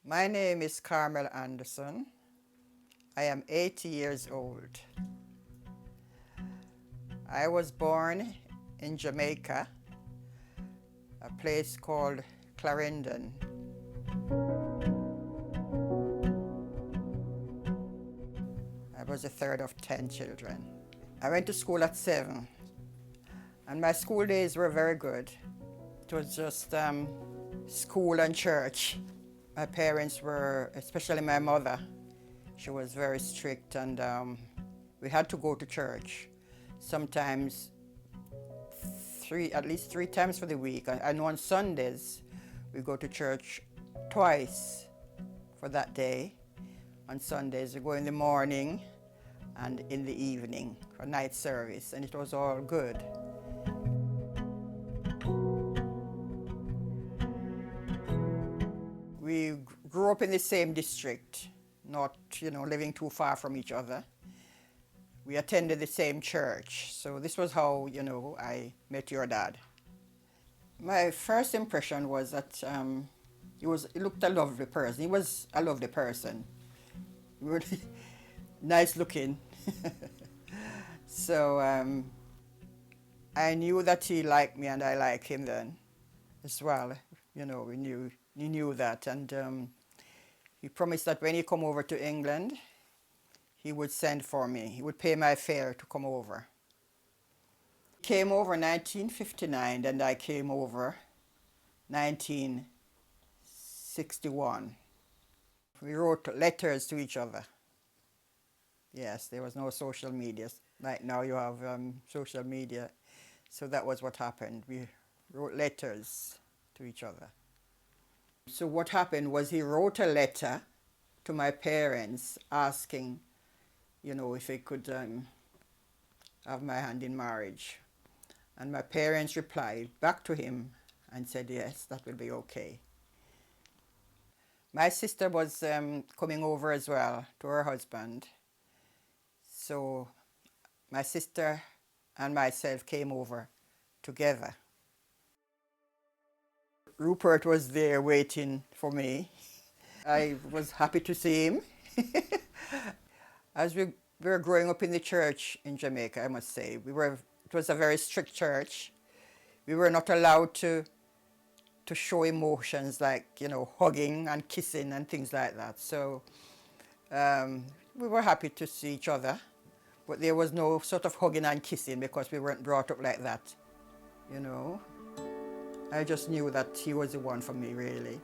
My name is Carmel Anderson. I am 80 years old. I was born in Jamaica, a place called Clarendon. I was the third of 10 children. I went to school at 7, and my school days were very good. It was just school and church. My parents were, especially my mother, she was very strict, and we had to go to church. Sometimes at least three times for the week. And on Sundays, we go to church twice for that day. On Sundays, we go in the morning and in the evening for night service, and it was all good. We grew up in the same district, not, living too far from each other. We attended the same church, so this was how, I met your dad. My first impression was that he looked a lovely person. He was a lovely person. Really nice looking. So I knew that he liked me and I liked him then as well. We knew that, and he promised that when he come over to England, he would send for me. He would pay my fare to come over. He came over 1959, and I came over 1961. We wrote letters to each other. Yes, there was no social media. Like now you have social media. So that was what happened. We wrote letters to each other. So what happened was he wrote a letter to my parents asking, if he could have my hand in marriage. And my parents replied back to him and said, yes, that will be okay. My sister was coming over as well to her husband. So my sister and myself came over together. Rupert was there waiting for me. I was happy to see him. As we were growing up in the church in Jamaica, I must say, it was a very strict church. We were not allowed to show emotions like, hugging and kissing and things like that. So we were happy to see each other, but there was no sort of hugging and kissing because we weren't brought up like that, I just knew that he was the one for me, really.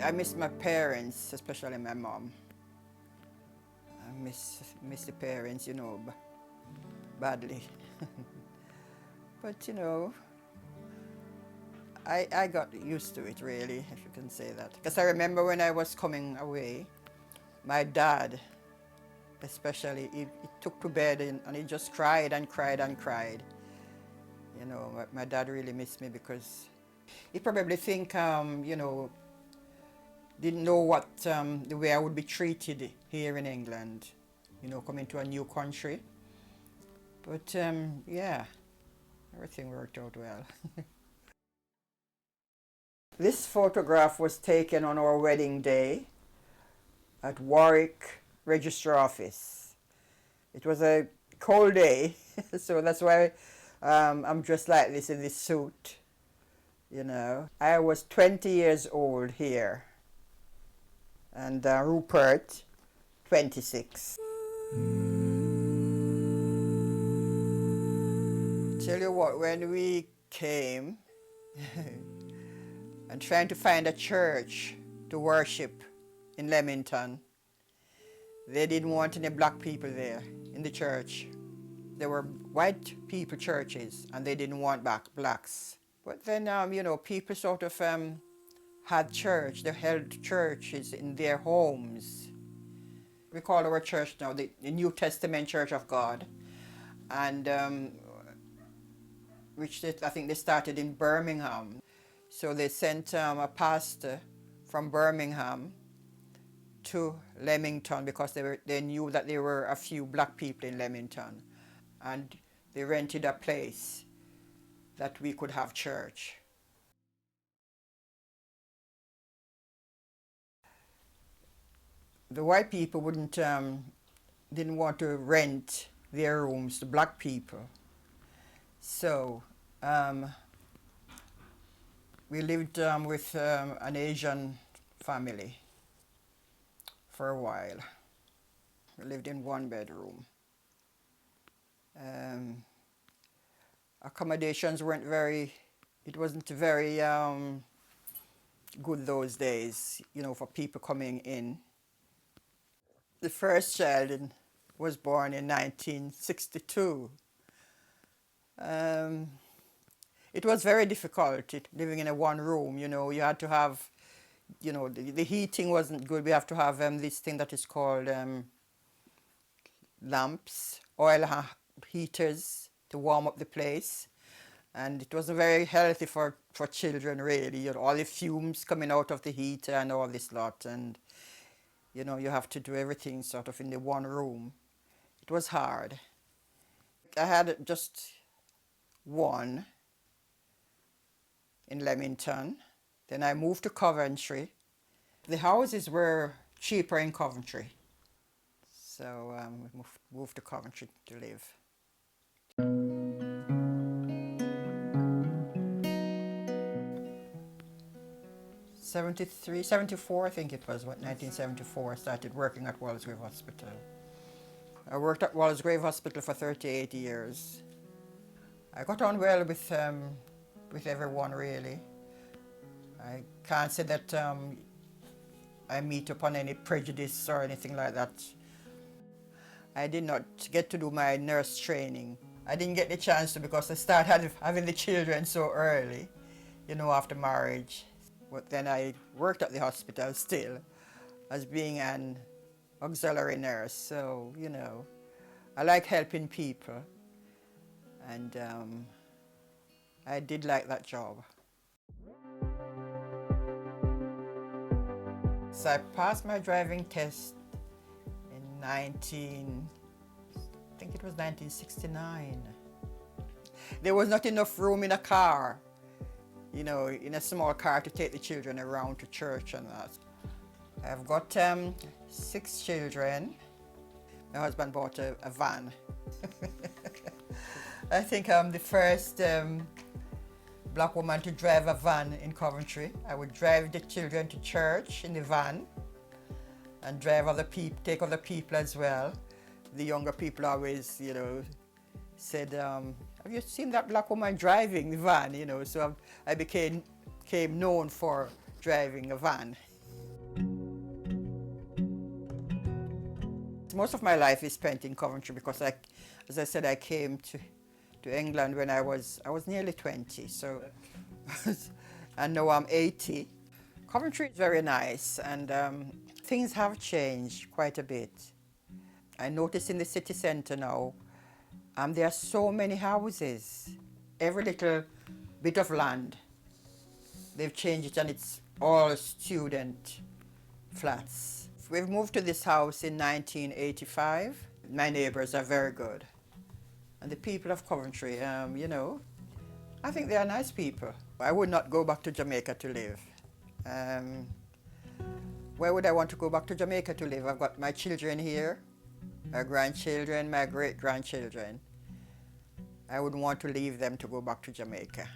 I miss my parents, especially my mom. I miss the parents, badly. But, I got used to it, really, if you can say that. Because I remember when I was coming away, my dad, especially, he took to bed and he just cried and cried and cried. My dad really missed me because he probably think, didn't know what the way I would be treated here in England, coming to a new country. But yeah, everything worked out well. This photograph was taken on our wedding day at Warwick Register Office. It was a cold day, so that's why I'm dressed like this in this suit, I was 20 years old here, and Rupert, 26. Tell you what, when we came and trying to find a church to worship in Leamington, they didn't want any black people there in the church. There were white people churches, and they didn't want blacks. But then, people sort of had church. They held churches in their homes. We call our church now the New Testament Church of God, and which I think they started in Birmingham. So they sent a pastor from Birmingham to Leamington because they knew that there were a few black people in Leamington, and they rented a place that we could have church. The white people didn't want to rent their rooms to black people. So we lived with an Asian family for a while. We lived in one bedroom. Accommodations weren't very, it wasn't very good those days, you know, for people coming in. The first child was born in 1962. It was very difficult living in a one room, you know. You had to have, you know, the heating wasn't good. We have to have this thing that is called lamps, oil heaters to warm up the place. And it wasn't very healthy for children, really. You know, all the fumes coming out of the heater and all this lot. And, you know, you have to do everything sort of in the one room. It was hard. I had just one in Leamington. Then I moved to Coventry. The houses were cheaper in Coventry. So we moved to Coventry to live. 73, 74, I think it was, 1974, I started working at Walsgrave Hospital. I worked at Walsgrave Hospital for 38 years. I got on well with everyone, really. I can't say that I meet upon any prejudice or anything like that. I did not get to do my nurse training. I didn't get the chance to because I started having the children so early, you know, after marriage. But then I worked at the hospital still as being an auxiliary nurse. So, you know, I like helping people. And I did like that job. So I passed my driving test in I think it was 1969. There was not enough room in a car, you know, in a small car to take the children around to church and that. I've got 6 children. My husband bought a van. I think I'm the first black woman to drive a van in Coventry. I would drive the children to church in the van and drive other people, take other people as well. The younger people always, you know, said, have you seen that black woman driving the van? You know, so I became known for driving a van. Most of my life is spent in Coventry because, as I said, I came to England when I was nearly 20, so, and now I'm 80. Coventry is very nice, and things have changed quite a bit. I notice in the city centre now, there are so many houses. Every little bit of land, they've changed it and it's all student flats. We've moved to this house in 1985. My neighbours are very good. And the people of Coventry, you know, I think they are nice people. I would not go back to Jamaica to live. Where would I want to go back to Jamaica to live? I've got my children here, my grandchildren, my great-grandchildren. I wouldn't want to leave them to go back to Jamaica.